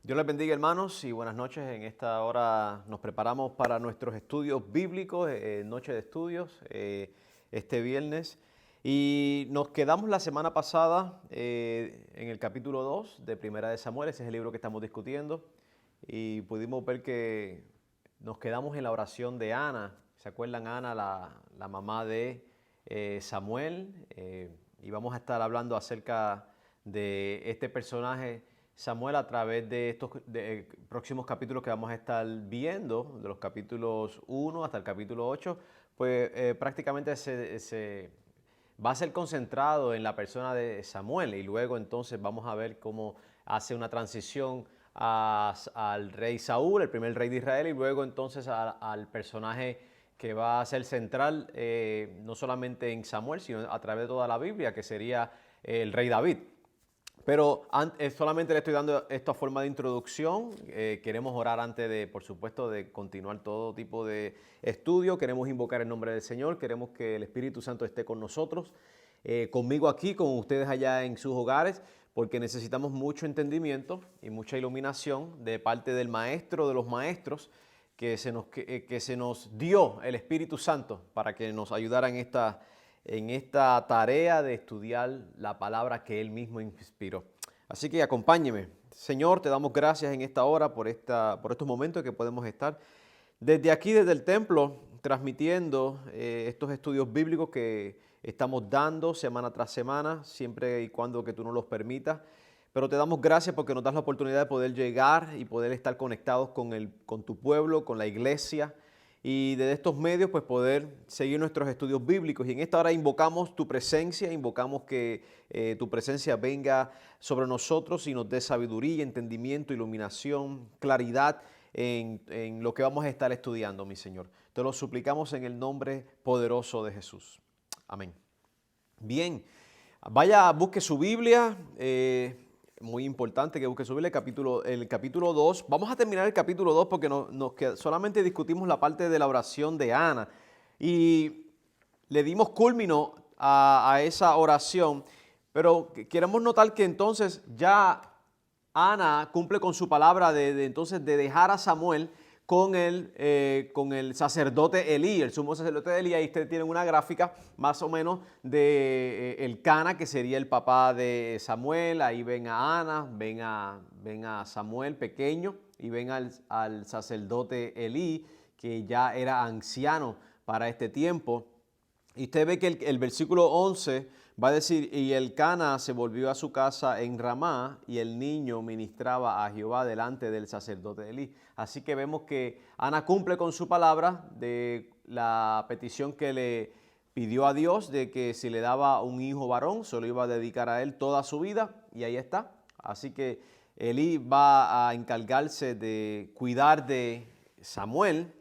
Dios les bendiga, hermanos, y buenas noches. En esta hora nos preparamos para nuestros estudios bíblicos, noche de estudios, este viernes. Y nos quedamos la semana pasada en el capítulo 2 de Primera de Samuel. Ese es el libro que estamos discutiendo. Y pudimos ver que nos quedamos en la oración de Ana. ¿Se acuerdan? Ana, la mamá de Samuel. Y vamos a estar hablando acerca de este personaje Samuel a través de estos próximos capítulos que vamos a estar viendo, de los capítulos 1 hasta el capítulo 8, pues prácticamente se va a ser concentrado en la persona de Samuel y luego entonces vamos a ver cómo hace una transición al rey Saúl, el primer rey de Israel, y luego entonces al personaje que va a ser central no solamente en Samuel, sino a través de toda la Biblia, que sería el rey David. Pero solamente le estoy dando esta forma de introducción. Queremos orar antes de, por supuesto, de continuar todo tipo de estudio. Queremos invocar el nombre del Señor. Queremos que el Espíritu Santo esté con nosotros, conmigo aquí, con ustedes allá en sus hogares, porque necesitamos mucho entendimiento y mucha iluminación de parte del Maestro de los Maestros que se nos dio el Espíritu Santo para que nos ayudara en esta tarea de estudiar la palabra que Él mismo inspiró. Así que acompáñeme. Señor, te damos gracias en esta hora por estos momentos que podemos estar desde aquí, desde el templo, transmitiendo estos estudios bíblicos que estamos dando semana tras semana, siempre y cuando que tú nos los permitas. Pero te damos gracias porque nos das la oportunidad de poder llegar y poder estar conectados con tu pueblo, con la iglesia, y desde estos medios pues poder seguir nuestros estudios bíblicos. Y en esta hora invocamos tu presencia, invocamos que tu presencia venga sobre nosotros y nos dé sabiduría, entendimiento, iluminación, claridad en lo que vamos a estar estudiando, mi Señor. Te lo suplicamos en el nombre poderoso de Jesús. Amén. Bien, vaya, busque su Biblia. Muy importante que busque su Biblia, el capítulo 2. Vamos a terminar el capítulo 2 porque solamente discutimos la parte de la oración de Ana. Y le dimos culmino a esa oración, pero queremos notar que entonces ya Ana cumple con su palabra entonces de dejar a Samuel con el sacerdote Elí, el sumo sacerdote Elí. Ahí ustedes tienen una gráfica más o menos de Elcana, que sería el papá de Samuel. Ahí ven a Ana, ven a Samuel pequeño y ven al sacerdote Elí, que ya era anciano para este tiempo. Y usted ve que el versículo 11 va a decir, y Elcana se volvió a su casa en Ramá, y el niño ministraba a Jehová delante del sacerdote Elí. Así que vemos que Ana cumple con su palabra de la petición que le pidió a Dios de que si le daba un hijo varón, se lo iba a dedicar a él toda su vida, y ahí está. Así que Elí va a encargarse de cuidar de Samuel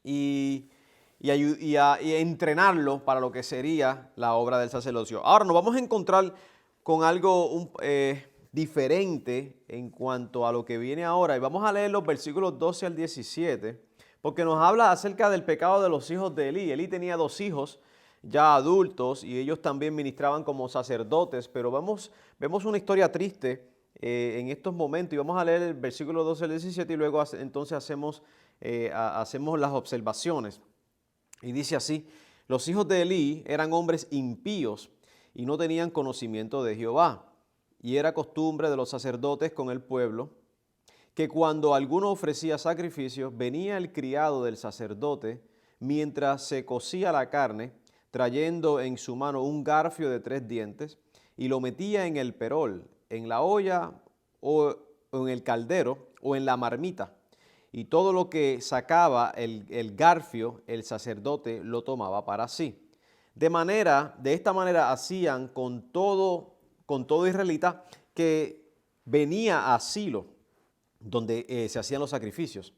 y entrenarlo para lo que sería la obra del sacerdocio. Ahora nos vamos a encontrar con algo diferente en cuanto a lo que viene ahora, y vamos a leer los versículos 12 al 17, porque nos habla acerca del pecado de los hijos de Elí. Elí tenía dos hijos ya adultos y ellos también ministraban como sacerdotes, pero vemos una historia triste en estos momentos, y vamos a leer el versículo 12 al 17 y luego entonces hacemos las observaciones. Y dice así: los hijos de Elí eran hombres impíos y no tenían conocimiento de Jehová. Y era costumbre de los sacerdotes con el pueblo que cuando alguno ofrecía sacrificios, venía el criado del sacerdote mientras se cocía la carne, trayendo en su mano un garfio de 3 dientes, y lo metía en el perol, en la olla o en el caldero o en la marmita. Y todo lo que sacaba el garfio, el sacerdote lo tomaba para sí. De esta manera hacían con todo israelita que venía a Silo, donde se hacían los sacrificios.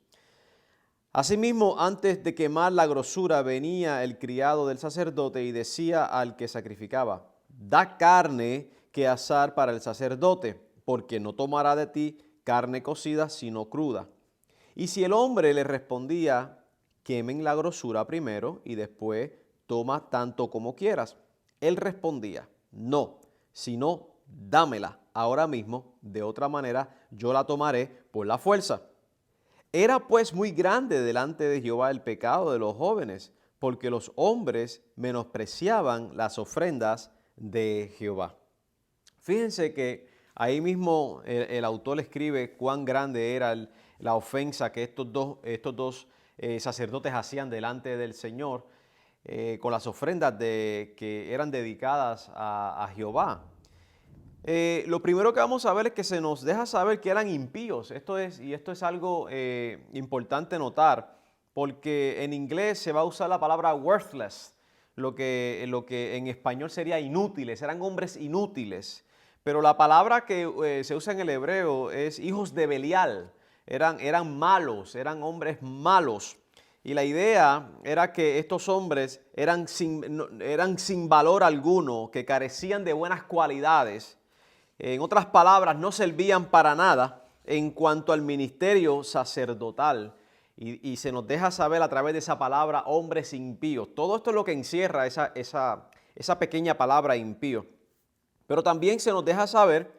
Asimismo, antes de quemar la grosura, venía el criado del sacerdote y decía al que sacrificaba: da carne que asar para el sacerdote, porque no tomará de ti carne cocida, sino cruda. Y si el hombre le respondía: quemen la grosura primero y después toma tanto como quieras, él respondía: no, sino dámela ahora mismo, de otra manera yo la tomaré por la fuerza. Era pues muy grande delante de Jehová el pecado de los jóvenes, porque los hombres menospreciaban las ofrendas de Jehová. Fíjense que ahí mismo el autor escribe cuán grande era la ofensa que estos dos sacerdotes hacían delante del Señor con las ofrendas que eran dedicadas a Jehová. Lo primero que vamos a ver es que se nos deja saber que eran impíos. Esto es algo importante notar, porque en inglés se va a usar la palabra worthless, lo que en español sería inútiles, eran hombres inútiles. Pero la palabra que se usa en el hebreo es hijos de Belial, eran malos, eran hombres malos. Y la idea era que estos hombres eran sin valor alguno, que carecían de buenas cualidades. En otras palabras, no servían para nada en cuanto al ministerio sacerdotal. Y se nos deja saber a través de esa palabra hombres impíos. Todo esto es lo que encierra esa pequeña palabra impío. Pero también se nos deja saber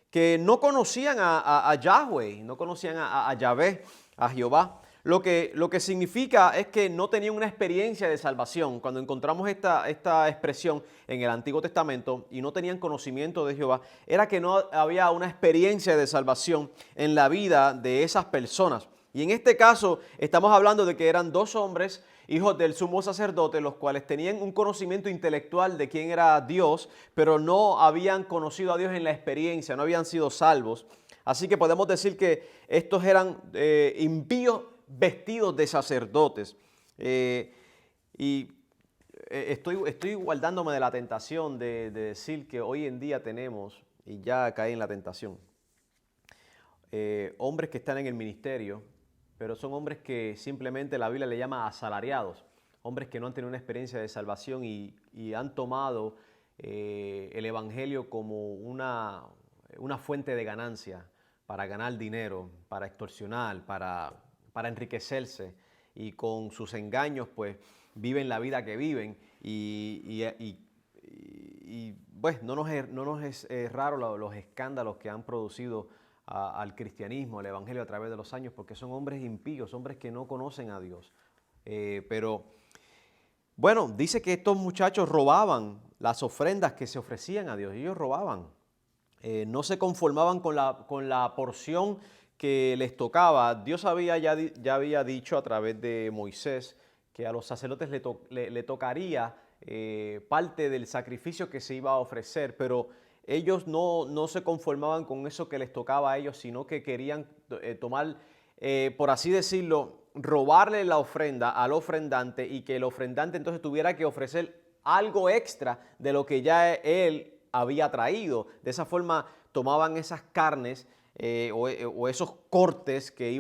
que no conocían a Yahweh, no conocían a Yahvé, a Jehová. Lo que significa es que no tenían una experiencia de salvación. Cuando encontramos esta expresión en el Antiguo Testamento y no tenían conocimiento de Jehová, era que no había una experiencia de salvación en la vida de esas personas. Y en este caso estamos hablando de que eran dos hombres, hijos del sumo sacerdote, los cuales tenían un conocimiento intelectual de quién era Dios, pero no habían conocido a Dios en la experiencia, no habían sido salvos. Así que podemos decir que estos eran impíos vestidos de sacerdotes. Estoy guardándome de la tentación de decir que hoy en día tenemos, y ya caí en la tentación, hombres que están en el ministerio, pero son hombres que simplemente la Biblia le llama asalariados, hombres que no han tenido una experiencia de salvación y han tomado el evangelio como una fuente de ganancia para ganar dinero, para extorsionar, para enriquecerse, y con sus engaños pues viven la vida que viven pues no nos es raro los escándalos que han producido al cristianismo, al evangelio a través de los años, porque son hombres impíos, hombres que no conocen a Dios. Pero bueno, dice que estos muchachos robaban las ofrendas que se ofrecían a Dios. Ellos robaban, no se conformaban con la porción que les tocaba. Dios ya había dicho a través de Moisés que a los sacerdotes le tocaría parte del sacrificio que se iba a ofrecer, pero ellos no se conformaban con eso que les tocaba a ellos, sino que querían tomar, por así decirlo, robarle la ofrenda al ofrendante, y que el ofrendante entonces tuviera que ofrecer algo extra de lo que ya él había traído. De esa forma tomaban esas carnes o esos cortes que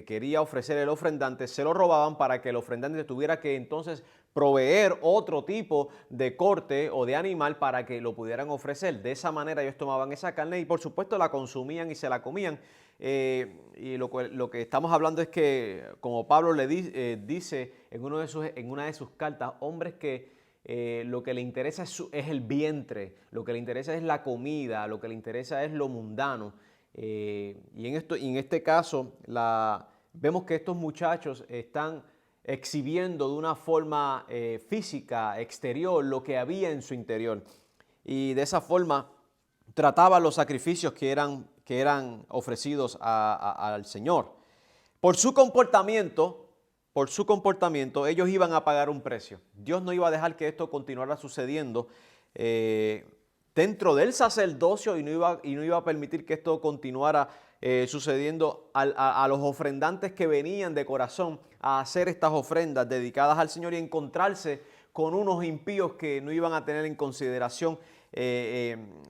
quería ofrecer el ofrendante, se lo robaban para que el ofrendante tuviera que entonces proveer otro tipo de corte o de animal para que lo pudieran ofrecer. De esa manera ellos tomaban esa carne y por supuesto la consumían y se la comían. Y lo que estamos hablando es que, como Pablo le dice en una de sus cartas, hombres que lo que le interesa es el vientre, lo que le interesa es la comida, lo que le interesa es lo mundano. Y en este caso vemos que estos muchachos están exhibiendo de una forma física, exterior, lo que había en su interior. Y de esa forma trataban los sacrificios que eran ofrecidos al Señor. Por su comportamiento, ellos iban a pagar un precio. Dios no iba a dejar que esto continuara sucediendo dentro del sacerdocio y no iba a permitir que esto continuara sucediendo a los ofrendantes que venían de corazón a hacer estas ofrendas dedicadas al Señor y encontrarse con unos impíos que no iban a tener en consideración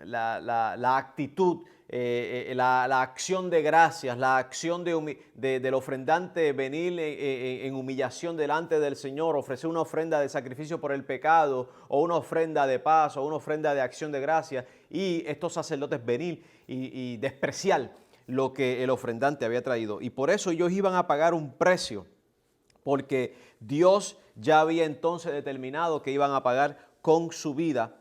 la actitud, la acción de gracias, la acción del ofrendante venir en humillación delante del Señor, ofrecer una ofrenda de sacrificio por el pecado o una ofrenda de paz o una ofrenda de acción de gracias, y estos sacerdotes venir y despreciar lo que el ofrendante había traído. Y por eso ellos iban a pagar un precio, porque Dios ya había entonces determinado que iban a pagar con su vida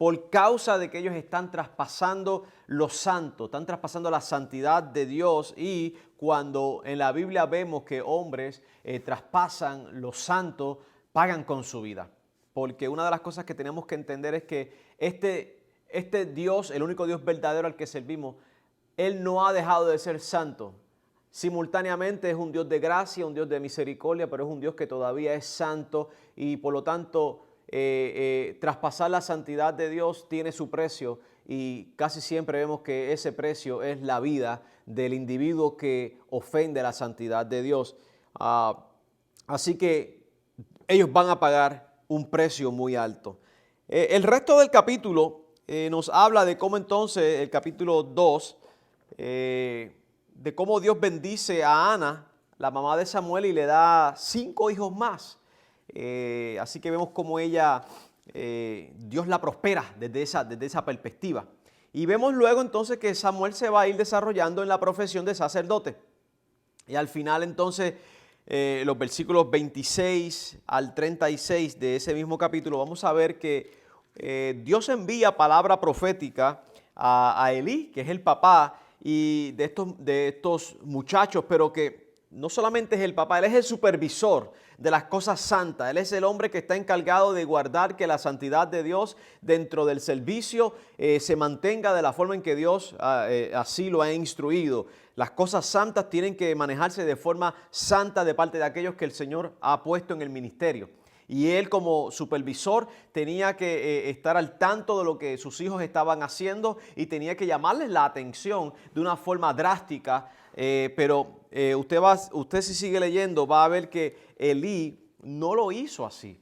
por causa de que ellos están traspasando lo santo, están traspasando la santidad de Dios. Y cuando en la Biblia vemos que hombres traspasan lo santo, pagan con su vida. Porque una de las cosas que tenemos que entender es que este Dios, el único Dios verdadero al que servimos, Él no ha dejado de ser santo. Simultáneamente es un Dios de gracia, un Dios de misericordia, pero es un Dios que todavía es santo y por lo tanto traspasar la santidad de Dios tiene su precio y casi siempre vemos que ese precio es la vida del individuo que ofende la santidad de Dios. Así que ellos van a pagar un precio muy alto. El resto del capítulo nos habla de cómo entonces, el capítulo 2, de cómo Dios bendice a Ana, la mamá de Samuel, y le da 5 hijos más. Así que vemos cómo ella, Dios la prospera desde esa perspectiva. Y vemos luego entonces que Samuel se va a ir desarrollando en la profesión de sacerdote. Y al final entonces, los versículos 26 al 36 de ese mismo capítulo, vamos a ver que Dios envía palabra profética a Elí, que es el papá y de estos muchachos, pero que no solamente es el papá, él es el supervisor de las cosas santas. Él es el hombre que está encargado de guardar que la santidad de Dios dentro del servicio se mantenga de la forma en que Dios así lo ha instruido. Las cosas santas tienen que manejarse de forma santa de parte de aquellos que el Señor ha puesto en el ministerio. Y él como supervisor tenía que estar al tanto de lo que sus hijos estaban haciendo y tenía que llamarles la atención de una forma drástica. Pero usted si sigue leyendo va a ver que Elí no lo hizo así.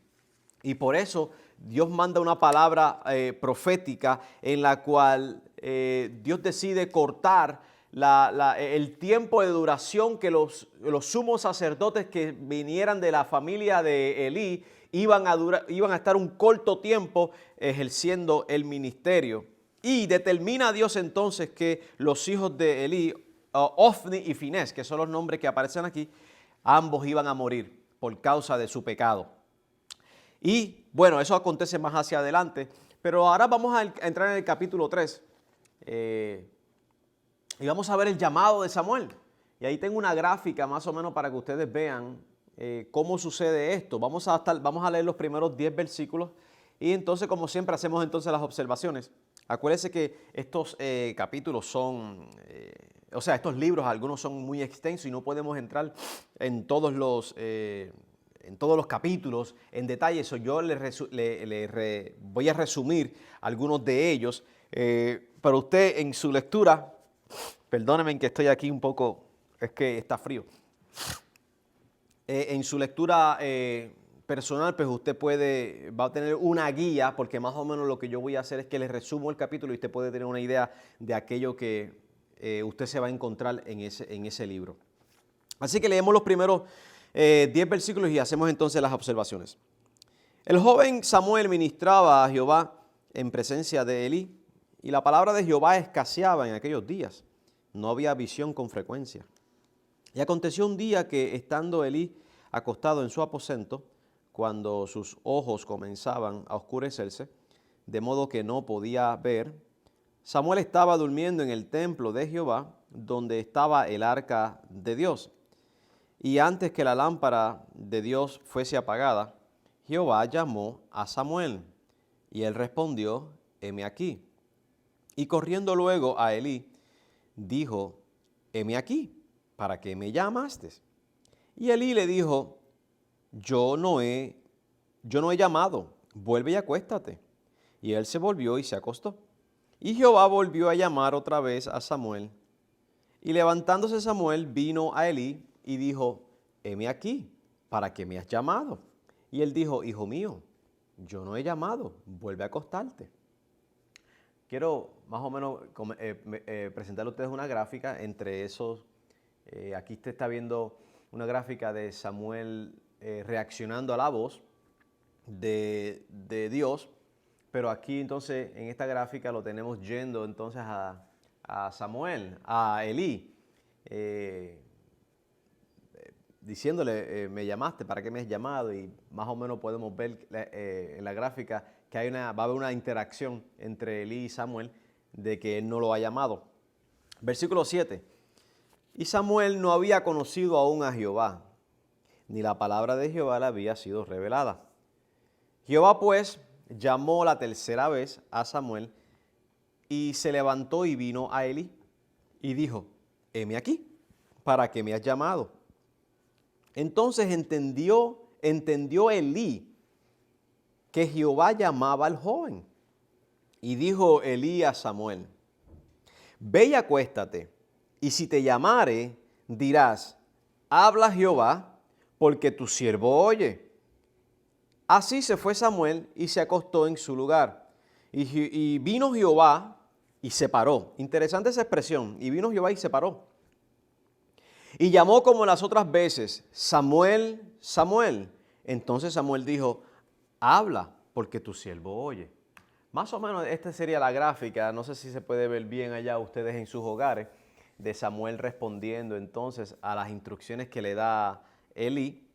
Y por eso Dios manda una palabra profética en la cual Dios decide cortar el tiempo de duración que los sumos sacerdotes que vinieran de la familia de Elí iban a estar un corto tiempo ejerciendo el ministerio. Y determina Dios entonces que los hijos de Elí, Ofni y Finés, que son los nombres que aparecen aquí, ambos iban a morir por causa de su pecado. Y bueno, eso acontece más hacia adelante, pero ahora vamos a entrar en el capítulo 3 y vamos a ver el llamado de Samuel. Y ahí tengo una gráfica más o menos para que ustedes vean cómo sucede esto. Vamos a leer los primeros 10 versículos y entonces, como siempre, hacemos entonces las observaciones. Acuérdense que estos capítulos son, estos libros, algunos son muy extensos y no podemos entrar en todos los capítulos en detalle. Eso yo voy a resumir algunos de ellos, pero usted en su lectura, perdónenme que estoy aquí un poco, es que está frío. En su lectura personal, pues usted va a tener una guía, porque más o menos lo que yo voy a hacer es que le resumo el capítulo y usted puede tener una idea de aquello que usted se va a encontrar en ese libro. Así que leemos los primeros 10 versículos y hacemos entonces las observaciones. El joven Samuel ministraba a Jehová en presencia de Elí, y la palabra de Jehová escaseaba en aquellos días. No había visión con frecuencia. Y aconteció un día que, estando Elí acostado en su aposento, cuando sus ojos comenzaban a oscurecerse, de modo que no podía ver, Samuel estaba durmiendo en el templo de Jehová, donde estaba el arca de Dios. Y antes que la lámpara de Dios fuese apagada, Jehová llamó a Samuel, y él respondió: heme aquí. Y corriendo luego a Elí, dijo: heme aquí, ¿para qué me llamaste? Y Elí le dijo: yo no he llamado, vuelve y acuéstate. Y él se volvió y se acostó. Y Jehová volvió a llamar otra vez a Samuel. Y levantándose Samuel vino a Elí y dijo: heme aquí, ¿para qué me has llamado? Y él dijo: hijo mío, yo no he llamado, vuelve a acostarte. Quiero más o menos presentarle a ustedes una gráfica entre esos. Aquí usted está viendo una gráfica de Samuel reaccionando a la voz de Dios, pero aquí entonces en esta gráfica lo tenemos yendo entonces a Samuel, a Elí, diciéndole: me llamaste, ¿para qué me has llamado? Y más o menos podemos ver en la gráfica va a haber una interacción entre Elí y Samuel de que él no lo ha llamado. Versículo 7. Y Samuel no había conocido aún a Jehová, ni la palabra de Jehová le había sido revelada. Jehová pues llamó la tercera vez a Samuel y se levantó y vino a Elí y dijo: heme aquí, ¿para qué me has llamado? Entonces entendió Elí que Jehová llamaba al joven. Y dijo Elí a Samuel: ve y acuéstate, y si te llamare, dirás: habla Jehová, porque tu siervo oye. Así se fue Samuel y se acostó en su lugar. Y vino Jehová y se paró. Interesante esa expresión. Y vino Jehová y se paró. Y llamó como las otras veces: Samuel, Samuel. Entonces Samuel dijo: habla, porque tu siervo oye. Más o menos esta sería la gráfica, no sé si se puede ver bien allá ustedes en sus hogares, de Samuel respondiendo entonces a las instrucciones que le da Elí.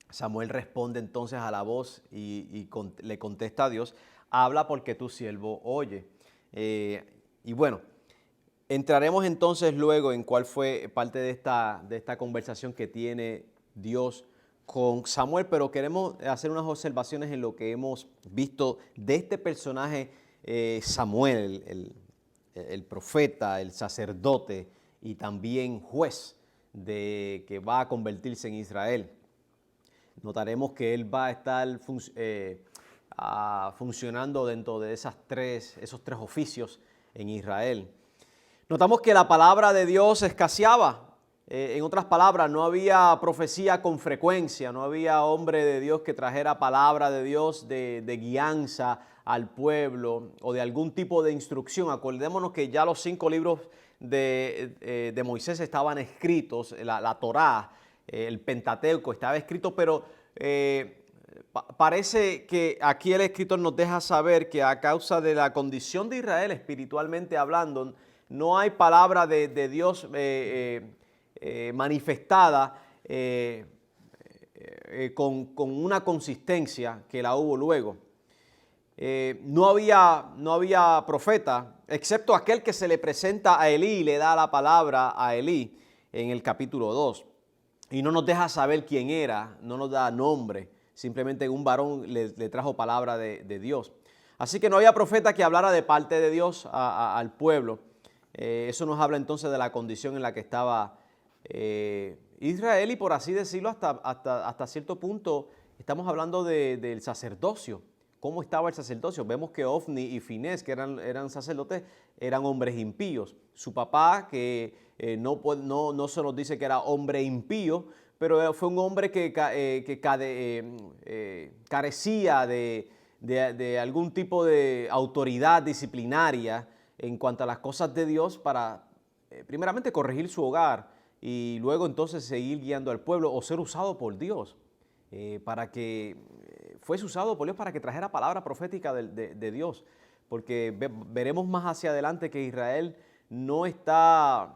Samuel responde entonces a la voz y le contesta a Dios: habla porque tu siervo oye. Y bueno, entraremos entonces luego en cuál fue parte de esta conversación que tiene Dios con Samuel, pero queremos hacer unas observaciones en lo que hemos visto de este personaje Samuel, el profeta, el sacerdote y también juez que va a convertirse en Israel. Notaremos que él va a estar funcionando dentro de esos tres oficios en Israel. Notamos que la palabra de Dios escaseaba. En otras palabras, no había profecía con frecuencia, no había hombre de Dios que trajera palabra de Dios de guianza al pueblo o de algún tipo de instrucción. Acordémonos que ya los 5 libros de Moisés estaban escritos, la Torá, el Pentateuco estaba escrito, pero parece que aquí el escritor nos deja saber que a causa de la condición de Israel espiritualmente hablando, no hay palabra de Dios manifestada con una consistencia que la hubo luego. No había profeta, excepto aquel que se le presenta a Elí y le da la palabra a Elí en el capítulo 2. Y no nos deja saber quién era, no nos da nombre, simplemente un varón le trajo palabra de Dios. Así que no había profeta que hablara de parte de Dios al pueblo. Eso nos habla entonces de la condición en la que estaba Israel y, por así decirlo, hasta cierto punto estamos hablando del sacerdocio. ¿Cómo estaba el sacerdocio? Vemos que Ofni y Finés, que eran sacerdotes, eran hombres impíos. Su papá, que no se nos dice que era hombre impío, pero fue un hombre que carecía de algún tipo de autoridad disciplinaria en cuanto a las cosas de Dios para, primeramente, corregir su hogar y luego entonces seguir guiando al pueblo o ser usado por Dios fuese usado por Dios para que trajera palabra profética de Dios, porque veremos más hacia adelante que Israel no está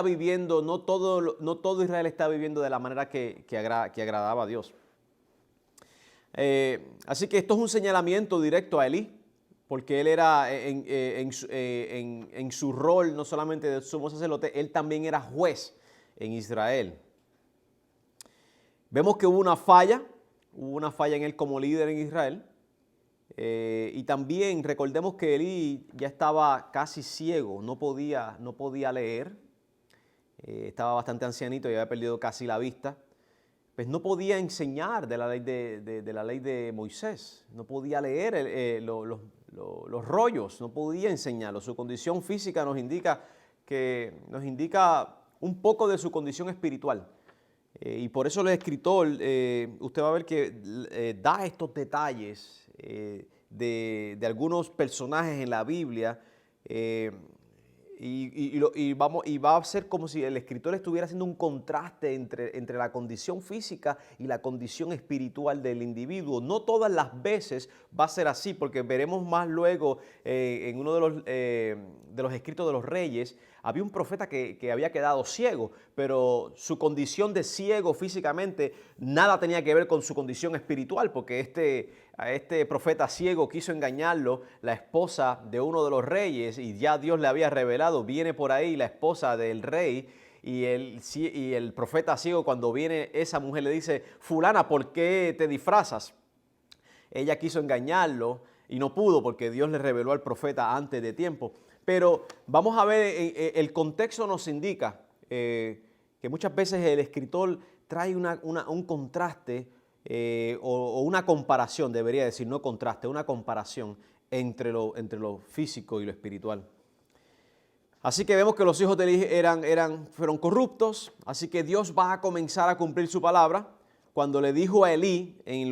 viviendo, no todo Israel está viviendo de la manera que agradaba a Dios. Así que esto es un señalamiento directo a Elí, porque él era en su rol no solamente de sumo sacerdote, él también era juez en Israel. Vemos que hubo una falla en él como líder en Israel. Y también recordemos que Elí ya estaba casi ciego, no podía leer. Estaba bastante ancianito y había perdido casi la vista. Pues no podía enseñar de la ley de Moisés, no podía leer los rollos, no podía enseñarlo. Su condición física nos indica un poco de su condición espiritual. Y por eso el escritor, usted va a ver que da estos detalles de algunos personajes en la Biblia y va a ser como si el escritor estuviera haciendo un contraste entre la condición física y la condición espiritual del individuo. No todas las veces va a ser así, porque veremos más luego en uno de los escritos de los reyes, había un profeta que había quedado ciego, pero su condición de ciego físicamente nada tenía que ver con su condición espiritual, porque a este profeta ciego quiso engañarlo, la esposa de uno de los reyes, y ya Dios le había revelado, viene por ahí la esposa del rey, y el profeta ciego, cuando viene esa mujer, le dice: fulana, ¿por qué te disfrazas? Ella quiso engañarlo y no pudo porque Dios le reveló al profeta antes de tiempo. Pero vamos a ver, el contexto nos indica que muchas veces el escritor trae un contraste o una comparación, debería decir, no contraste, una comparación entre lo físico y lo espiritual. Así que vemos que los hijos de Eli fueron corruptos, así que Dios va a comenzar a cumplir su palabra cuando le dijo a Elí en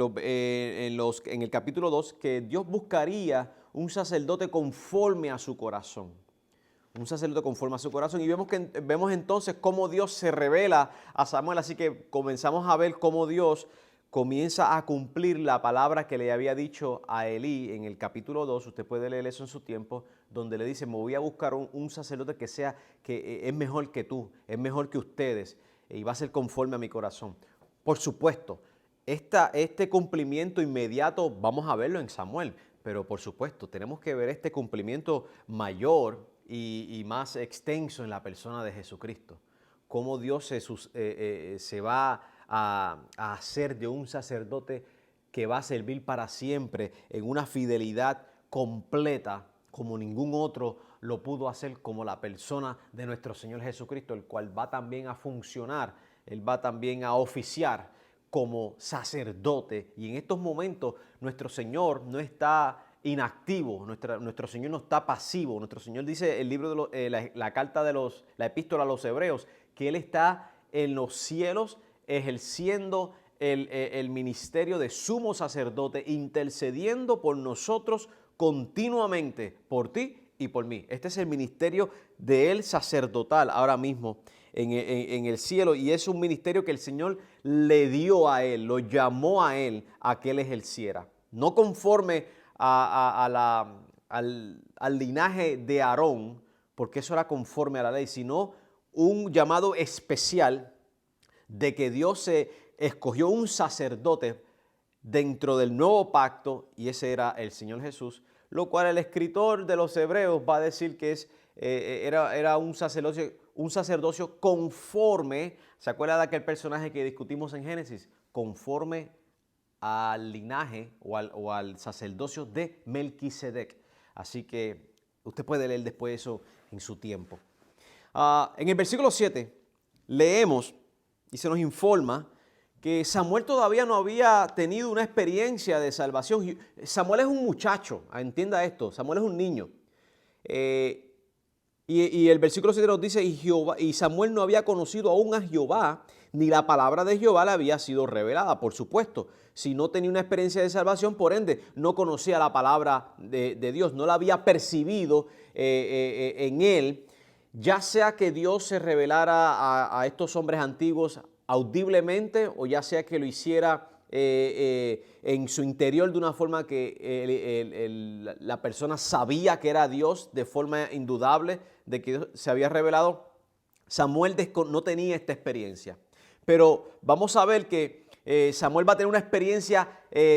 el capítulo 2 que Dios buscaría un sacerdote conforme a su corazón. Un sacerdote conforme a su corazón. Y vemos entonces cómo Dios se revela a Samuel. Así que comenzamos a ver cómo Dios comienza a cumplir la palabra que le había dicho a Elí en el capítulo 2. Usted puede leer eso en su tiempo, donde le dice: me voy a buscar un sacerdote que es mejor que tú, es mejor que ustedes, y va a ser conforme a mi corazón. Por supuesto, este cumplimiento inmediato vamos a verlo en Samuel, pero por supuesto tenemos que ver este cumplimiento mayor y más extenso en la persona de Jesucristo. Cómo Dios se va a hacer de un sacerdote que va a servir para siempre en una fidelidad completa como ningún otro lo pudo hacer, como la persona de nuestro Señor Jesucristo, el cual va también a funcionar. Él va también a oficiar como sacerdote. Y en estos momentos nuestro Señor no está inactivo, nuestro Señor no está pasivo. Nuestro Señor dice el libro de la epístola a los Hebreos, que Él está en los cielos ejerciendo el ministerio de sumo sacerdote, intercediendo por nosotros continuamente, por ti y por mí. Este es el ministerio de Él sacerdotal ahora mismo en el cielo, y es un ministerio que el Señor le dio a Él, lo llamó a Él a que Él ejerciera. No conforme al linaje de Aarón, porque eso era conforme a la ley, sino un llamado especial de que Dios se escogió un sacerdote dentro del nuevo pacto, y ese era el Señor Jesús, lo cual el escritor de los Hebreos va a decir que era un sacerdocio conforme. ¿Se acuerda de aquel personaje que discutimos en Génesis? Conforme al linaje o al sacerdocio de Melquisedec. Así que usted puede leer después eso en su tiempo. En el versículo 7 leemos y se nos informa que Samuel todavía no había tenido una experiencia de salvación. Samuel es un muchacho, entienda esto, Samuel es un niño. Y el versículo 7 nos dice: y Samuel no había conocido aún a Jehová, ni la palabra de Jehová le había sido revelada. Por supuesto, si no tenía una experiencia de salvación, por ende, no conocía la palabra de Dios, no la había percibido en él, ya sea que Dios se revelara a estos hombres antiguos audiblemente, o ya sea que lo hiciera en su interior de una forma que la persona sabía que era Dios de forma indudable, de que Dios se había revelado. Samuel no tenía esta experiencia, pero vamos a ver que Samuel va a tener una experiencia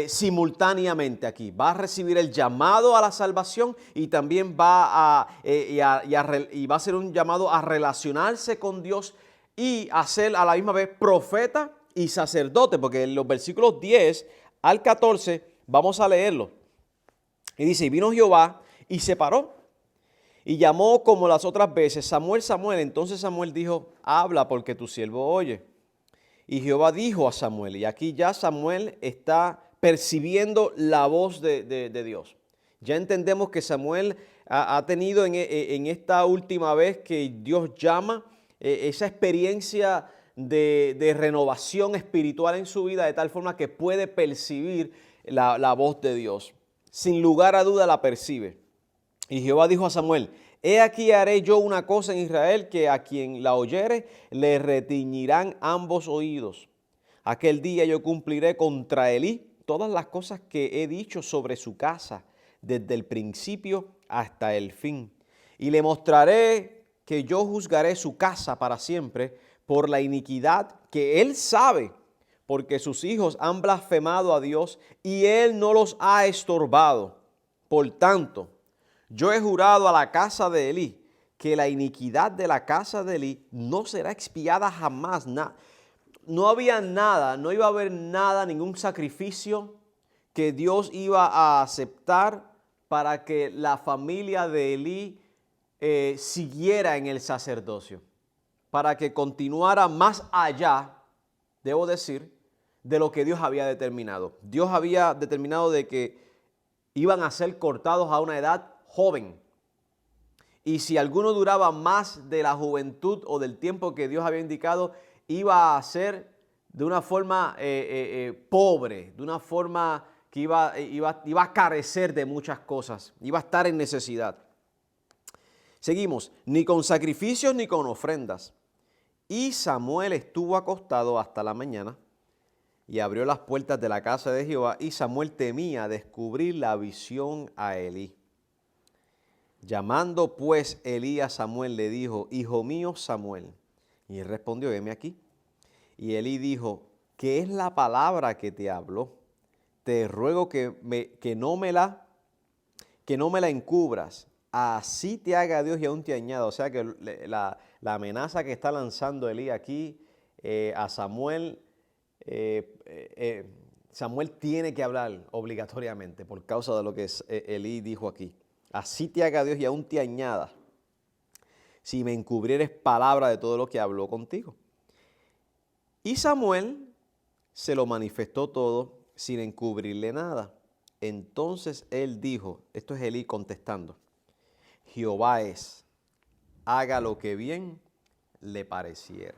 simultáneamente aquí. Va a recibir el llamado a la salvación, y también va a ser un llamado a relacionarse con Dios y a ser a la misma vez profeta y sacerdote, porque en los versículos 10 al 14 vamos a leerlo. Y dice: y vino Jehová y se paró y llamó como las otras veces: Samuel, Samuel. Entonces Samuel dijo: habla, porque tu siervo oye. Y Jehová dijo a Samuel, y aquí ya Samuel está percibiendo la voz de Dios. Ya entendemos que Samuel ha tenido en esta última vez que Dios llama esa experiencia de renovación espiritual en su vida, de tal forma que puede percibir la voz de Dios. Sin lugar a duda la percibe. Y Jehová dijo a Samuel: he aquí haré yo una cosa en Israel, que a quien la oyere le retiñirán ambos oídos. Aquel día yo cumpliré contra Elí todas las cosas que he dicho sobre su casa, desde el principio hasta el fin. Y le mostraré que yo juzgaré su casa para siempre por la iniquidad que él sabe, porque sus hijos han blasfemado a Dios y Él no los ha estorbado. Por tanto, yo he jurado a la casa de Elí que la iniquidad de la casa de Elí no será expiada jamás. No había nada, no iba a haber nada, ningún sacrificio que Dios iba a aceptar para que la familia de Elí siguiera en el sacerdocio, para que continuara más allá, debo decir, de lo que Dios había determinado. Dios había determinado de que iban a ser cortados a una edad joven. Y si alguno duraba más de la juventud o del tiempo que Dios había indicado, iba a ser de una forma pobre, de una forma que iba a carecer de muchas cosas, iba a estar en necesidad. Seguimos, ni con sacrificios ni con ofrendas. Y Samuel estuvo acostado hasta la mañana y abrió las puertas de la casa de Jehová, y Samuel temía descubrir la visión a Elí. Llamando pues Elí a Samuel, le dijo: Hijo mío Samuel. Y él respondió: heme aquí. Y Elí dijo: ¿qué es la palabra que te habló? Te ruego que no me la encubras. Así te haga Dios y aún te añada. O sea que la amenaza que está lanzando Elí aquí a Samuel, Samuel tiene que hablar obligatoriamente por causa de lo que Elí dijo aquí. Así te haga Dios y aún te añada, si me encubrieres palabra de todo lo que habló contigo. Y Samuel se lo manifestó todo sin encubrirle nada. Entonces él dijo, esto es Elí contestando: Jehová es, haga lo que bien le pareciera.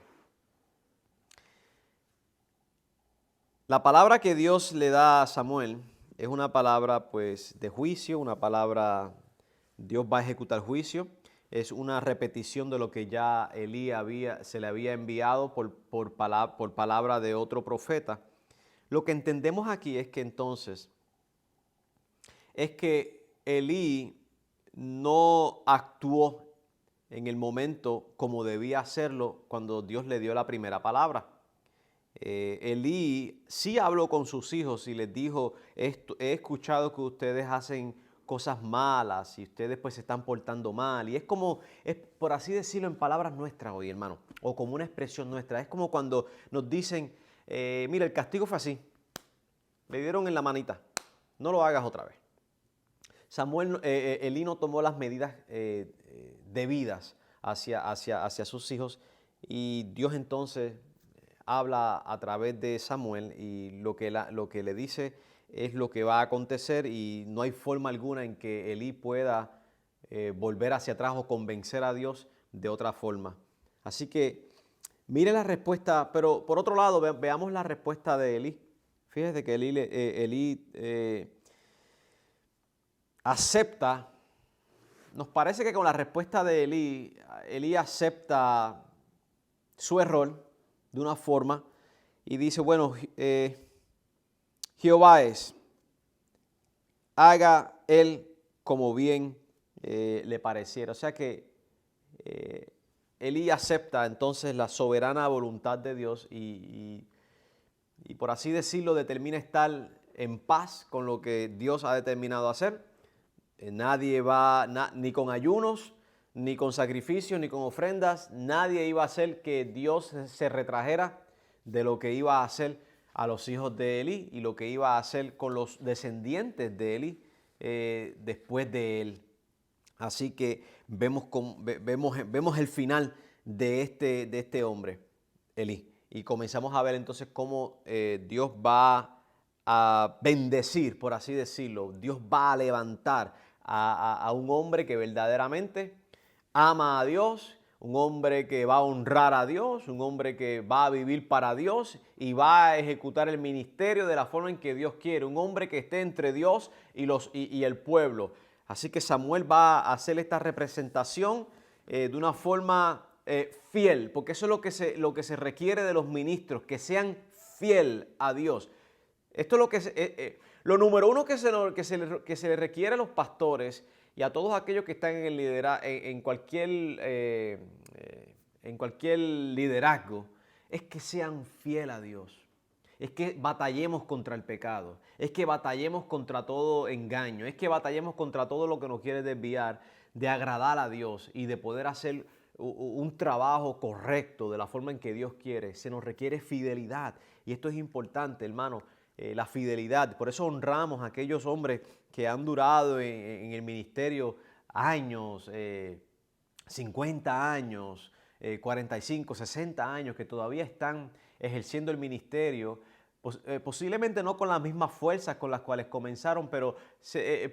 La palabra que Dios le da a Samuel es una palabra pues de juicio, una palabra, Dios va a ejecutar juicio. Es una repetición de lo que ya Elí se le había enviado por palabra de otro profeta. Lo que entendemos aquí es que entonces, es que Elí no actuó en el momento como debía hacerlo cuando Dios le dio la primera palabra. Elí sí habló con sus hijos y les dijo: he escuchado que ustedes hacen cosas malas y ustedes pues se están portando mal. Y es como, es por así decirlo en palabras nuestras hoy, hermano, o como una expresión nuestra. Es como cuando nos dicen, mira, el castigo fue así, le dieron en la manita, no lo hagas otra vez. Elí no tomó las medidas debidas hacia sus hijos, y Dios entonces habla a través de Samuel, y lo que le dice es lo que va a acontecer, y no hay forma alguna en que Elí pueda volver hacia atrás o convencer a Dios de otra forma. Así que mire la respuesta, pero por otro lado veamos la respuesta de Elí. Fíjese que Elí acepta, nos parece que con la respuesta de Elí acepta su error de una forma y dice: bueno, Jehová es, haga él como bien le pareciera. O sea que Elí acepta entonces la soberana voluntad de Dios y por así decirlo determina estar en paz con lo que Dios ha determinado hacer. Nadie va, ni con ayunos, ni con sacrificios, ni con ofrendas, nadie iba a hacer que Dios se retrajera de lo que iba a hacer a los hijos de Elí y lo que iba a hacer con los descendientes de Elí después de él. Así que vemos el final de este hombre, Elí. Y comenzamos a ver entonces cómo Dios va a bendecir, por así decirlo. Dios va a levantar a un hombre que verdaderamente ama a Dios, un hombre que va a honrar a Dios, un hombre que va a vivir para Dios y va a ejecutar el ministerio de la forma en que Dios quiere, un hombre que esté entre Dios y el pueblo. Así que Samuel va a hacer esta representación de una forma fiel, porque eso es lo que se requiere de los ministros, que sean fiel a Dios. Esto es lo que lo número uno que se le requiere a los pastores y a todos aquellos que están en el en cualquier liderazgo, es que sean fiel a Dios. es que batallemos contra el pecado, es que batallemos contra todo engaño, es que batallemos contra todo lo que nos quiere desviar de agradar a Dios y de poder hacer un trabajo correcto de la forma en que Dios quiere. Se nos requiere fidelidad y esto es importante, hermano, la fidelidad. Por eso honramos a aquellos hombres que han durado en el ministerio años, 50 años, 45, 60 años, que todavía están ejerciendo el ministerio, posiblemente no con las mismas fuerzas con las cuales comenzaron, pero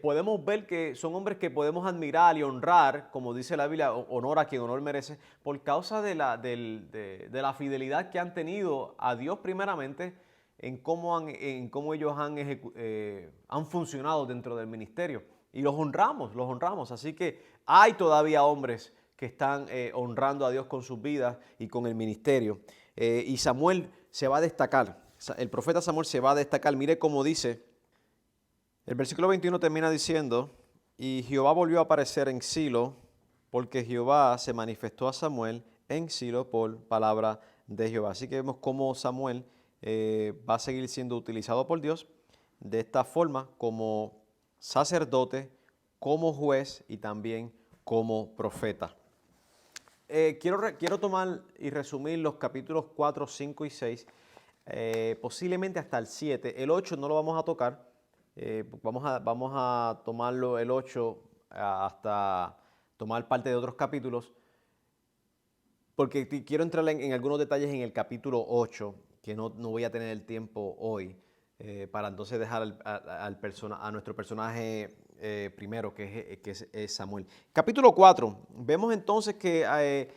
podemos ver que son hombres que podemos admirar y honrar, como dice la Biblia, honor a quien honor merece, por causa de la fidelidad que han tenido a Dios primeramente, en cómo ellos han funcionado dentro del ministerio. Y los honramos. Así que hay todavía hombres que están honrando a Dios con sus vidas y con el ministerio. Y Samuel se va a destacar. El profeta Samuel se va a destacar. Mire cómo dice. El versículo 21 termina diciendo, y Jehová volvió a aparecer en Silo, porque Jehová se manifestó a Samuel en Silo por palabra de Jehová. Así que vemos cómo Samuel va a seguir siendo utilizado por Dios de esta forma como sacerdote, como juez y también como profeta. Quiero tomar y resumir los capítulos 4, 5 y 6, posiblemente hasta el 7. El 8 no lo vamos a tocar, vamos a tomarlo el 8 hasta tomar parte de otros capítulos, porque quiero entrar en algunos detalles en el capítulo 8, que no voy a tener el tiempo hoy, para entonces dejar a nuestro personaje primero, que es Samuel. Capítulo 4, vemos entonces que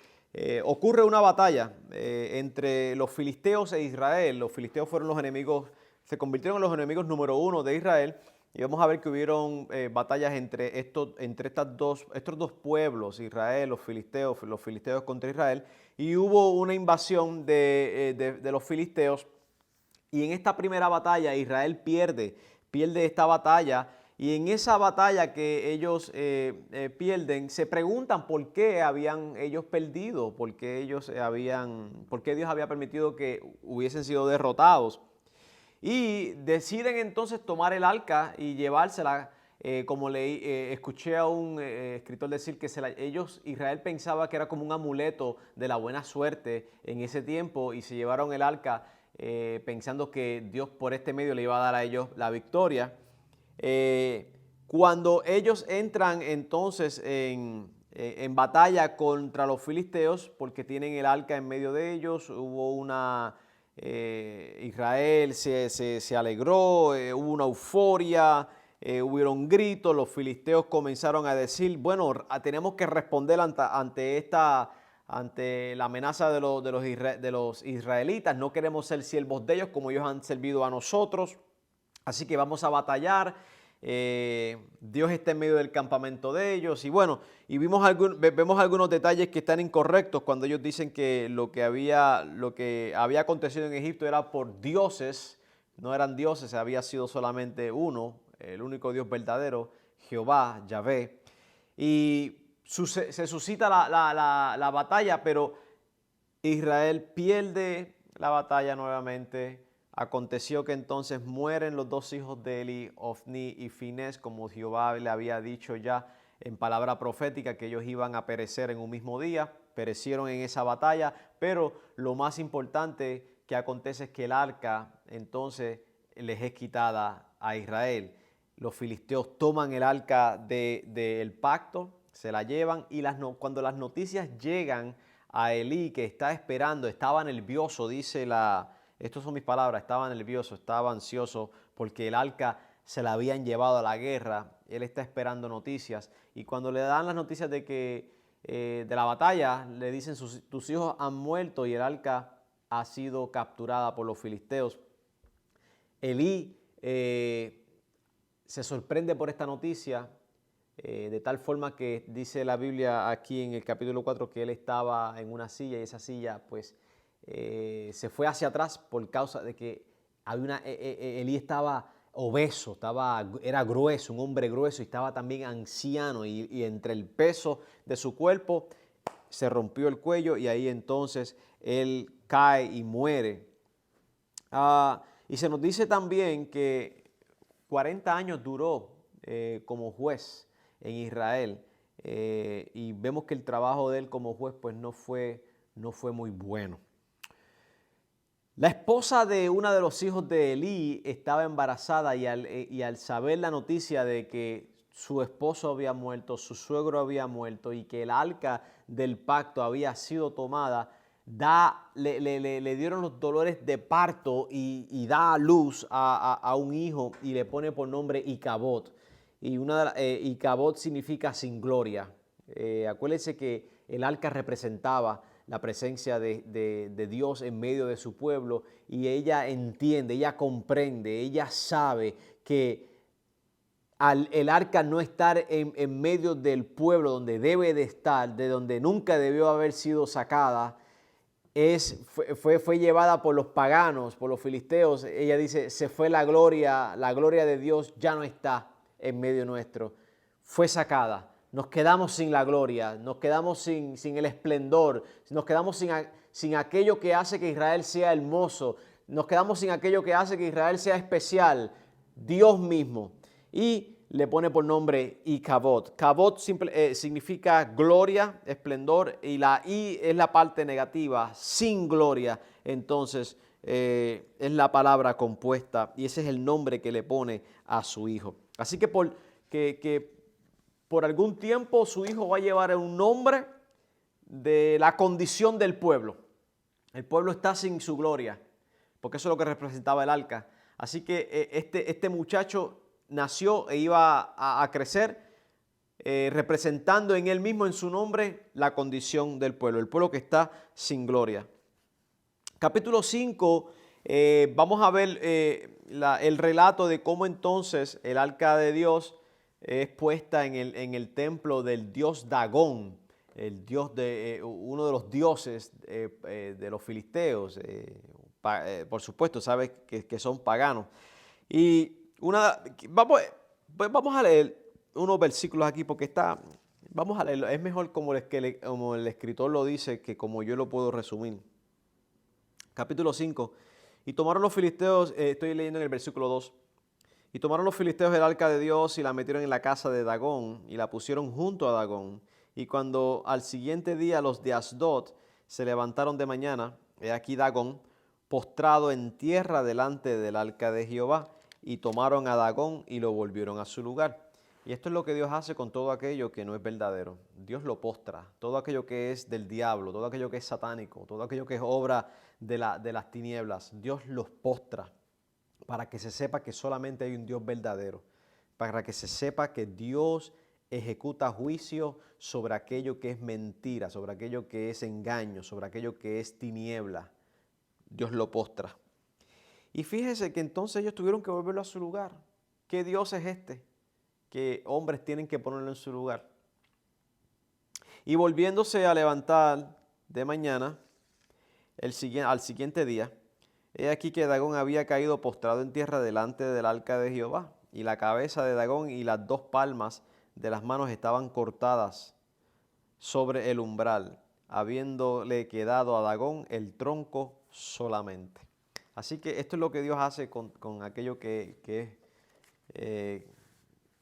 ocurre una batalla entre los filisteos e Israel. Los filisteos fueron los enemigos, se convirtieron en los enemigos número 1 de Israel, y vamos a ver que hubieron batallas entre estos dos pueblos, Israel, los filisteos contra Israel, y hubo una invasión de los filisteos. Y en esta primera batalla Israel pierde esta batalla, y en esa batalla que ellos pierden, se preguntan por qué habían ellos perdido, por qué Dios había permitido que hubiesen sido derrotados. Y deciden entonces tomar el arca y llevársela, como escuché a un escritor decir que Israel pensaba que era como un amuleto de la buena suerte en ese tiempo, y se llevaron el arca pensando que Dios por este medio le iba a dar a ellos la victoria. Cuando ellos entran entonces en batalla contra los filisteos, porque tienen el arca en medio de ellos, Israel se alegró, hubo una euforia, hubieron gritos, los filisteos comenzaron a decir, bueno, tenemos que responder ante la amenaza de los israelitas, no queremos ser siervos de ellos como ellos han servido a nosotros, así que vamos a batallar. Dios está en medio del campamento de ellos, y bueno, y vemos algunos detalles que están incorrectos cuando ellos dicen que lo que había acontecido en Egipto era por dioses. No eran dioses, había sido solamente uno, el único Dios verdadero, Jehová, Yahvé, y se suscita la batalla, pero Israel pierde la batalla nuevamente. Aconteció que entonces mueren los dos hijos de Eli, Ofni y Finés, como Jehová le había dicho ya en palabra profética que ellos iban a perecer en un mismo día. Perecieron en esa batalla, pero lo más importante que acontece es que el arca entonces les es quitada a Israel. Los filisteos toman el arca del pacto, se la llevan, y cuando las noticias llegan a Elí, que está esperando, estaba nervioso, estas son mis palabras, estaba nervioso, estaba ansioso porque el arca se la habían llevado a la guerra. Él está esperando noticias, y cuando le dan las noticias de la batalla, le dicen, tus hijos han muerto y el arca ha sido capturada por los filisteos. Elí se sorprende por esta noticia, de tal forma que dice la Biblia aquí en el capítulo 4 que él estaba en una silla, y esa silla pues se fue hacia atrás por causa de que Elí estaba obeso, era grueso, un hombre grueso, y estaba también anciano, y entre el peso de su cuerpo se rompió el cuello, y ahí entonces él cae y muere. Y se nos dice también que 40 años duró como juez en Israel. Y vemos que el trabajo de él como juez pues no fue muy bueno. La esposa de uno de los hijos de Elí estaba embarazada y al saber la noticia de que su esposo había muerto, su suegro había muerto y que el arca del pacto había sido tomada, le dieron los dolores de parto y da a luz a un hijo y le pone por nombre Icabod. Icabod significa sin gloria. Acuérdense que el arca representaba la presencia de Dios en medio de su pueblo y ella entiende, ella comprende, ella sabe que al el arca no estar en medio del pueblo donde debe de estar, de donde nunca debió haber sido sacada, fue llevada por los paganos, por los filisteos. Ella dice, se fue la gloria de Dios ya no está en medio nuestro, fue sacada. Nos quedamos sin la gloria, nos quedamos sin el esplendor, nos quedamos sin aquello que hace que Israel sea hermoso, nos quedamos sin aquello que hace que Israel sea especial, Dios mismo. Y le pone por nombre Icabod. Cabod significa gloria, esplendor, y la I es la parte negativa, sin gloria. Entonces es la palabra compuesta y ese es el nombre que le pone a su hijo. Así que por algún tiempo su hijo va a llevar un nombre de la condición del pueblo. El pueblo está sin su gloria, porque eso es lo que representaba el arca. Así que este muchacho nació e iba a crecer representando en él mismo, en su nombre, la condición del pueblo, el pueblo que está sin gloria. Capítulo 5, vamos a ver el relato de cómo entonces el arca de Dios es puesta en el templo del dios Dagón, el dios uno de los dioses de los filisteos. Por supuesto, sabes que son paganos. Y vamos a leer unos versículos aquí porque vamos a leerlo. Es mejor como el escritor lo dice que como yo lo puedo resumir. Capítulo 5. Y tomaron los filisteos, estoy leyendo en el versículo 2. Y tomaron los filisteos el arca de Dios y la metieron en la casa de Dagón y la pusieron junto a Dagón. Y cuando al siguiente día los de Asdod se levantaron de mañana, he aquí Dagón postrado en tierra delante del arca de Jehová, y tomaron a Dagón y lo volvieron a su lugar. Y esto es lo que Dios hace con todo aquello que no es verdadero. Dios lo postra. Todo aquello que es del diablo, todo aquello que es satánico, todo aquello que es obra de las tinieblas, Dios los postra para que se sepa que solamente hay un Dios verdadero, para que se sepa que Dios ejecuta juicio sobre aquello que es mentira, sobre aquello que es engaño, sobre aquello que es tiniebla. Dios lo postra. Y fíjese que entonces ellos tuvieron que volverlo a su lugar. ¿Qué Dios es este? Que hombres tienen que ponerlo en su lugar. Y volviéndose a levantar de mañana, al siguiente día, he aquí que Dagón había caído postrado en tierra delante del arca de Jehová, y la cabeza de Dagón y las dos palmas de las manos estaban cortadas sobre el umbral, habiéndole quedado a Dagón el tronco solamente. Así que esto es lo que Dios hace con aquello que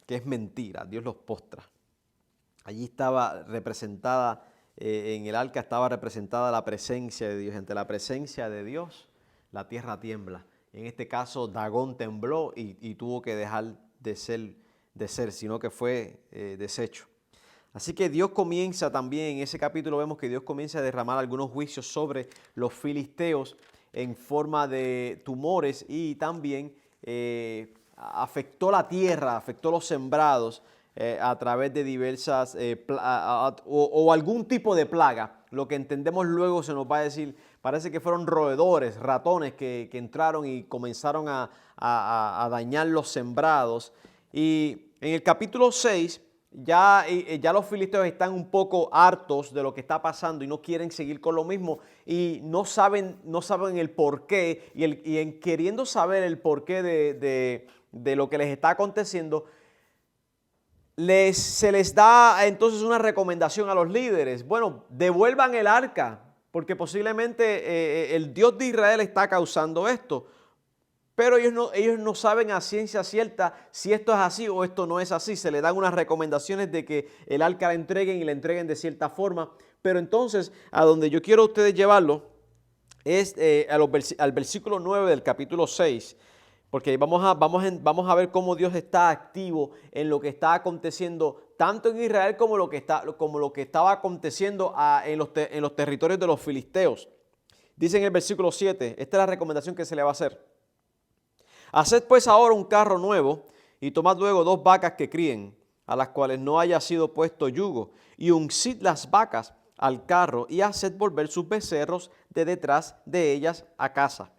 es mentira. Dios los postra. Allí estaba representada, en el arca estaba representada la presencia de Dios. Ante la presencia de Dios, la tierra tiembla. En este caso, Dagón tembló y tuvo que dejar de ser, sino que fue deshecho. Así que Dios comienza también, en ese capítulo vemos que Dios comienza a derramar algunos juicios sobre los filisteos en forma de tumores y también afectó la tierra, afectó los sembrados a través de diversas o algún tipo de plaga. Lo que entendemos luego se nos va a decir, parece que fueron roedores, ratones que entraron y comenzaron a dañar los sembrados. Y en el capítulo 6 ya los filisteos están un poco hartos de lo que está pasando y no quieren seguir con lo mismo y no saben el porqué y en queriendo saber el porqué de lo que les está aconteciendo, se les da entonces una recomendación a los líderes. Bueno, devuelvan el arca porque posiblemente el Dios de Israel está causando esto. pero ellos no saben a ciencia cierta si esto es así o esto no es así. Se le dan unas recomendaciones de que el arca la entreguen y la entreguen de cierta forma. Pero entonces, a donde yo quiero a ustedes llevarlo es al versículo 9 del capítulo 6, porque vamos a ver cómo Dios está activo en lo que está aconteciendo tanto en Israel como lo que estaba aconteciendo en los territorios de los filisteos. Dice en el versículo 7, esta es la recomendación que se le va a hacer. Haced pues ahora un carro nuevo y tomad luego 2 vacas que críen, a las cuales no haya sido puesto yugo, y uncid las vacas al carro y haced volver sus becerros de detrás de ellas a casa.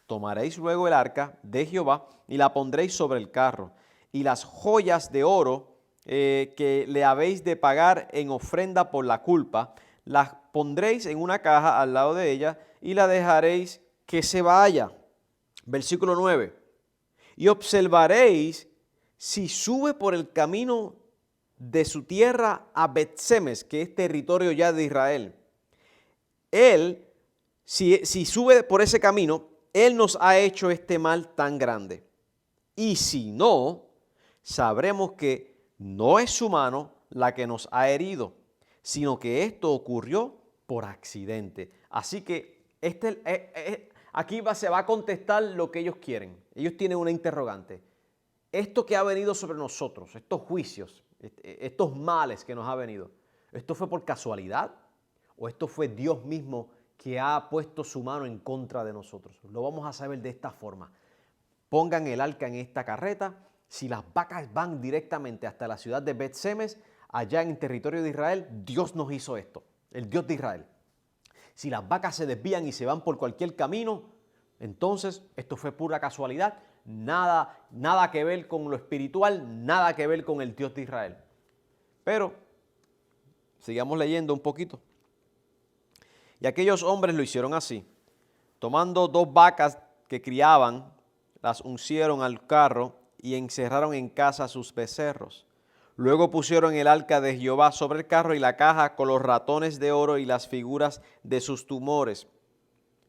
Tomaréis luego el arca de Jehová y la pondréis sobre el carro, y las joyas de oro que le habéis de pagar en ofrenda por la culpa, las pondréis en una caja al lado de ella y la dejaréis que se vaya. Versículo 9. Y observaréis si sube por el camino de su tierra a Bet-Semes, que es territorio ya de Israel. Él, si sube por ese camino, Él nos ha hecho este mal tan grande. Y si no, sabremos que no es su mano la que nos ha herido, sino que esto ocurrió por accidente. Así que aquí se va a contestar lo que ellos quieren. Ellos tienen una interrogante. Esto que ha venido sobre nosotros, estos juicios, estos males que nos ha venido, ¿esto fue por casualidad o esto fue Dios mismo que ha puesto su mano en contra de nosotros? Lo vamos a saber de esta forma. Pongan el arca en esta carreta. Si las vacas van directamente hasta la ciudad de Bet-Semes, allá en el territorio de Israel, Dios nos hizo esto, el Dios de Israel. Si las vacas se desvían y se van por cualquier camino, entonces esto fue pura casualidad, nada que ver con lo espiritual, nada que ver con el Dios de Israel. Pero sigamos leyendo un poquito. Y aquellos hombres lo hicieron así, tomando 2 vacas que criaban, las uncieron al carro y encerraron en casa sus becerros. Luego pusieron el arca de Jehová sobre el carro y la caja con los ratones de oro y las figuras de sus tumores.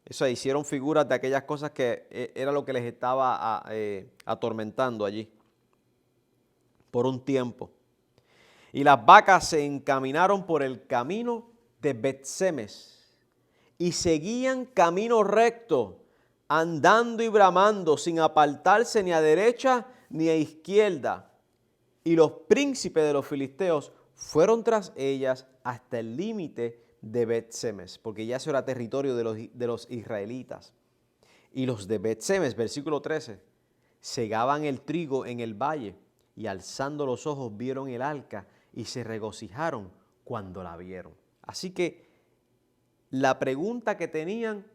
Eso, hicieron figuras de aquellas cosas que era lo que les estaba atormentando allí por un tiempo. Y las vacas se encaminaron por el camino de Bet-Semes y seguían camino recto, andando y bramando, sin apartarse ni a derecha ni a izquierda. Y los príncipes de los filisteos fueron tras ellas hasta el límite de Bet-Semes, porque ya eso era territorio de los israelitas. Y los de Bet-Semes, versículo 13, segaban el trigo en el valle, y alzando los ojos vieron el arca y se regocijaron cuando la vieron. Así que la pregunta que tenían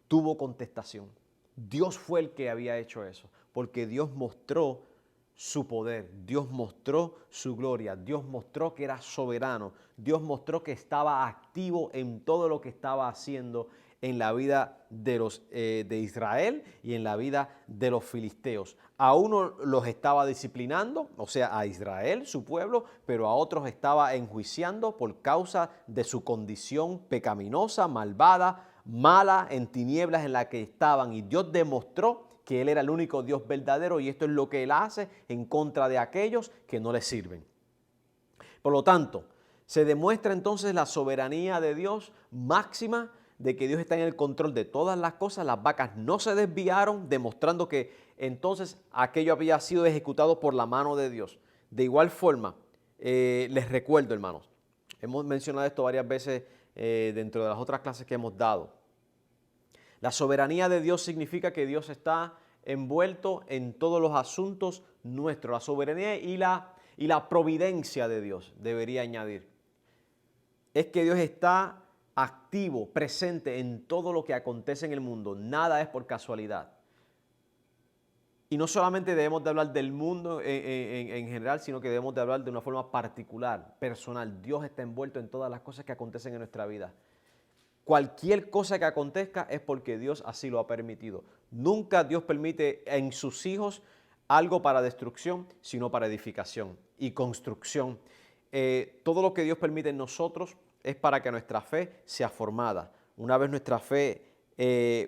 tuvo contestación. Dios fue el que había hecho eso, porque Dios mostró su poder, Dios mostró su gloria, Dios mostró que era soberano, Dios mostró que estaba activo en todo lo que estaba haciendo en la vida de Israel y en la vida de los filisteos. A unos los estaba disciplinando, o sea, a Israel, su pueblo, pero a otros estaba enjuiciando por causa de su condición pecaminosa, malvada, mala, en tinieblas en la que estaban. Y Dios demostró que Él era el único Dios verdadero, y esto es lo que Él hace en contra de aquellos que no le sirven. Por lo tanto, se demuestra entonces la soberanía de Dios máxima, de que Dios está en el control de todas las cosas. Las vacas no se desviaron, demostrando que entonces aquello había sido ejecutado por la mano de Dios. De igual forma, les recuerdo, hermanos, hemos mencionado esto varias veces dentro de las otras clases que hemos dado. La soberanía de Dios significa que Dios está envuelto en todos los asuntos nuestros. La soberanía y la providencia de Dios, debería añadir. Es que Dios está activo, presente en todo lo que acontece en el mundo. Nada es por casualidad. Y no solamente debemos de hablar del mundo en general, sino que debemos de hablar de una forma particular, personal. Dios está envuelto en todas las cosas que acontecen en nuestra vida. Cualquier cosa que acontezca es porque Dios así lo ha permitido. Nunca Dios permite en sus hijos algo para destrucción, sino para edificación y construcción. Todo lo que Dios permite en nosotros es para que nuestra fe sea formada. Una vez nuestra fe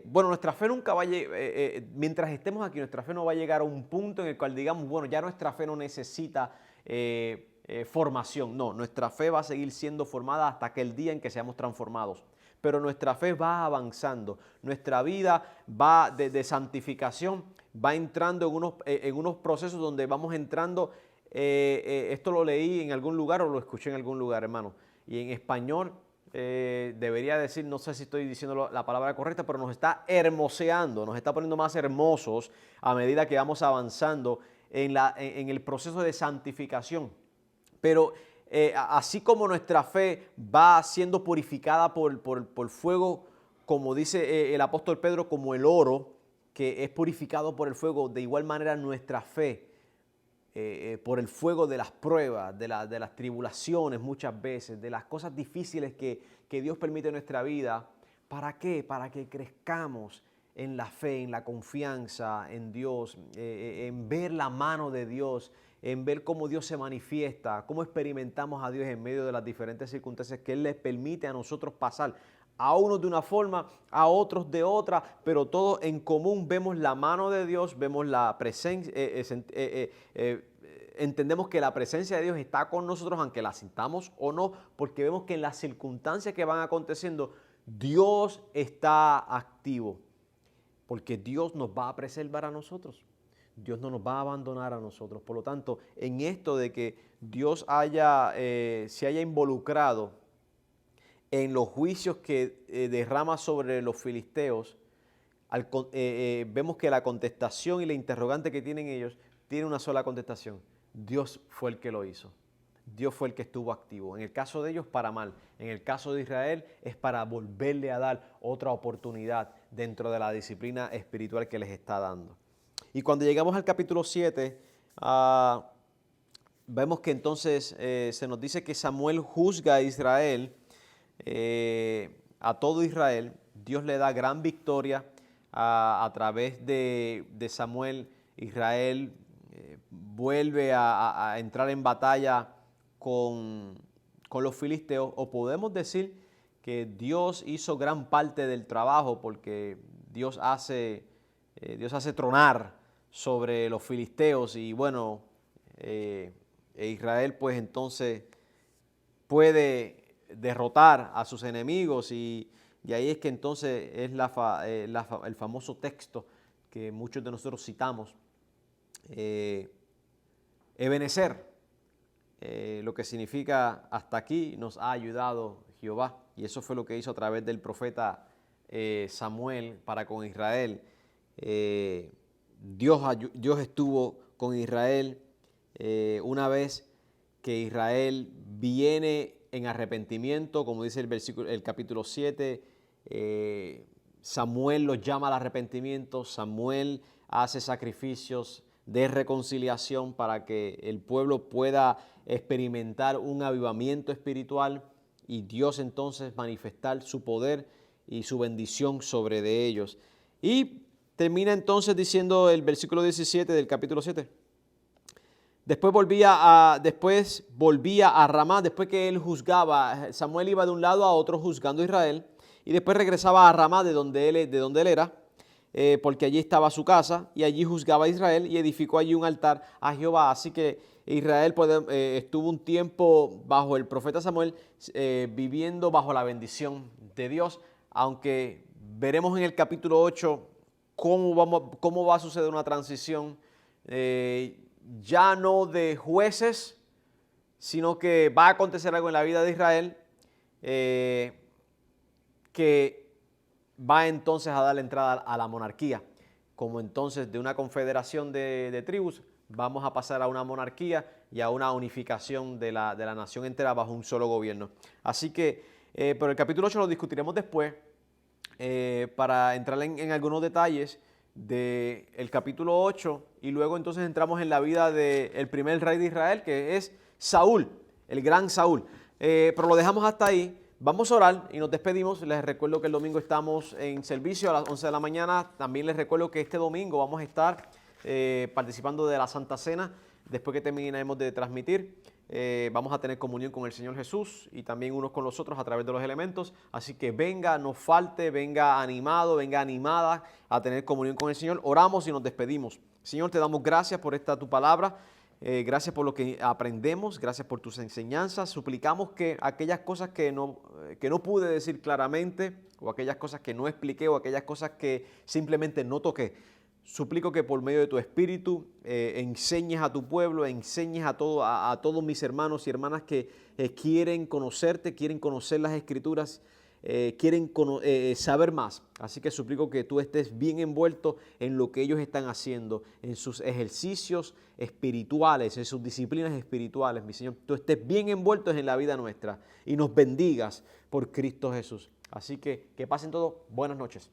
bueno, nuestra fe nunca va a llegar, mientras estemos aquí, nuestra fe no va a llegar a un punto en el cual digamos, bueno, ya nuestra fe no necesita formación. No, nuestra fe va a seguir siendo formada hasta aquel día en que seamos transformados. Pero nuestra fe va avanzando, nuestra vida va de santificación, va entrando en unos procesos donde vamos entrando, esto lo leí en algún lugar o lo escuché en algún lugar, hermano, y en español debería decir, no sé si estoy diciendo la palabra correcta, pero nos está hermoseando, nos está poniendo más hermosos a medida que vamos avanzando en el proceso de santificación. Pero así como nuestra fe va siendo purificada por fuego, como dice el apóstol Pedro, como el oro que es purificado por el fuego, de igual manera nuestra fe, por el fuego de las pruebas, de las tribulaciones muchas veces, de las cosas difíciles que Dios permite en nuestra vida. ¿Para qué? Para que crezcamos en la fe, en la confianza en Dios, en ver la mano de Dios, en ver cómo Dios se manifiesta, cómo experimentamos a Dios en medio de las diferentes circunstancias que Él les permite a nosotros pasar. A unos de una forma, a otros de otra, pero todos en común vemos la mano de Dios, vemos la presencia, entendemos que la presencia de Dios está con nosotros, aunque la sintamos o no, porque vemos que en las circunstancias que van aconteciendo, Dios está activo, porque Dios nos va a preservar a nosotros. Dios no nos va a abandonar a nosotros. Por lo tanto, en esto de que Dios se haya involucrado en los juicios que derrama sobre los filisteos, vemos que la contestación y la interrogante que tienen ellos tiene una sola contestación. Dios fue el que lo hizo. Dios fue el que estuvo activo. En el caso de ellos, para mal. En el caso de Israel, es para volverle a dar otra oportunidad dentro de la disciplina espiritual que les está dando. Y cuando llegamos al capítulo 7, vemos que entonces se nos dice que Samuel juzga a Israel, a todo Israel. Dios le da gran victoria a través de Samuel. Israel vuelve a entrar en batalla con los filisteos, o podemos decir que Dios hizo gran parte del trabajo, porque Dios hace tronar sobre los filisteos, y bueno, Israel pues entonces puede derrotar a sus enemigos, y ahí es que entonces es el famoso texto que muchos de nosotros citamos, Ebenezer, lo que significa hasta aquí nos ha ayudado Jehová, y eso fue lo que hizo a través del profeta Samuel para con Israel. Dios estuvo con Israel una vez que Israel viene en arrepentimiento, como dice el capítulo 7, Samuel los llama al arrepentimiento, Samuel hace sacrificios de reconciliación para que el pueblo pueda experimentar un avivamiento espiritual, y Dios entonces manifestar su poder y su bendición sobre de ellos. Y termina entonces diciendo el versículo 17 del capítulo 7. Después volvía a Ramá, después que él juzgaba. Samuel iba de un lado a otro juzgando a Israel, y después regresaba a Ramá de donde él era, porque allí estaba su casa, y allí juzgaba a Israel y edificó allí un altar a Jehová. Así que Israel estuvo un tiempo bajo el profeta Samuel, viviendo bajo la bendición de Dios, aunque veremos en el capítulo 8 cómo va a suceder una transición, ya no de jueces, sino que va a acontecer algo en la vida de Israel, que va entonces a dar la entrada a la monarquía. Como entonces de una confederación de tribus, vamos a pasar a una monarquía y a una unificación de la nación entera bajo un solo gobierno. Así que, pero el capítulo 8 lo discutiremos después, para entrar en algunos detalles del capítulo 8, y luego entonces entramos en la vida del primer rey de Israel, que es Saúl, el gran Saúl. Pero lo dejamos hasta ahí. Vamos a orar y nos despedimos. Les recuerdo que el domingo estamos en servicio a las 11 de la mañana. También les recuerdo que este domingo vamos a estar participando de la Santa Cena después que terminemos de transmitir. vamos a tener comunión con el Señor Jesús y también unos con los otros a través de los elementos. Así que venga, no falte, venga animado, venga animada a tener comunión con el Señor. Oramos y nos despedimos. Señor, te damos gracias por esta tu palabra. Gracias por lo que aprendemos, gracias por tus enseñanzas. Suplicamos que aquellas cosas que no pude decir claramente, o aquellas cosas que no expliqué, o aquellas cosas que simplemente no toqué, suplico que por medio de tu Espíritu enseñes a tu pueblo, enseñes a todos mis hermanos y hermanas que quieren conocerte, quieren conocer las Escrituras, quieren saber más. Así que suplico que tú estés bien envuelto en lo que ellos están haciendo, en sus ejercicios espirituales, en sus disciplinas espirituales, mi Señor. Tú estés bien envuelto en la vida nuestra y nos bendigas por Cristo Jesús. Así que pasen todos. Buenas noches.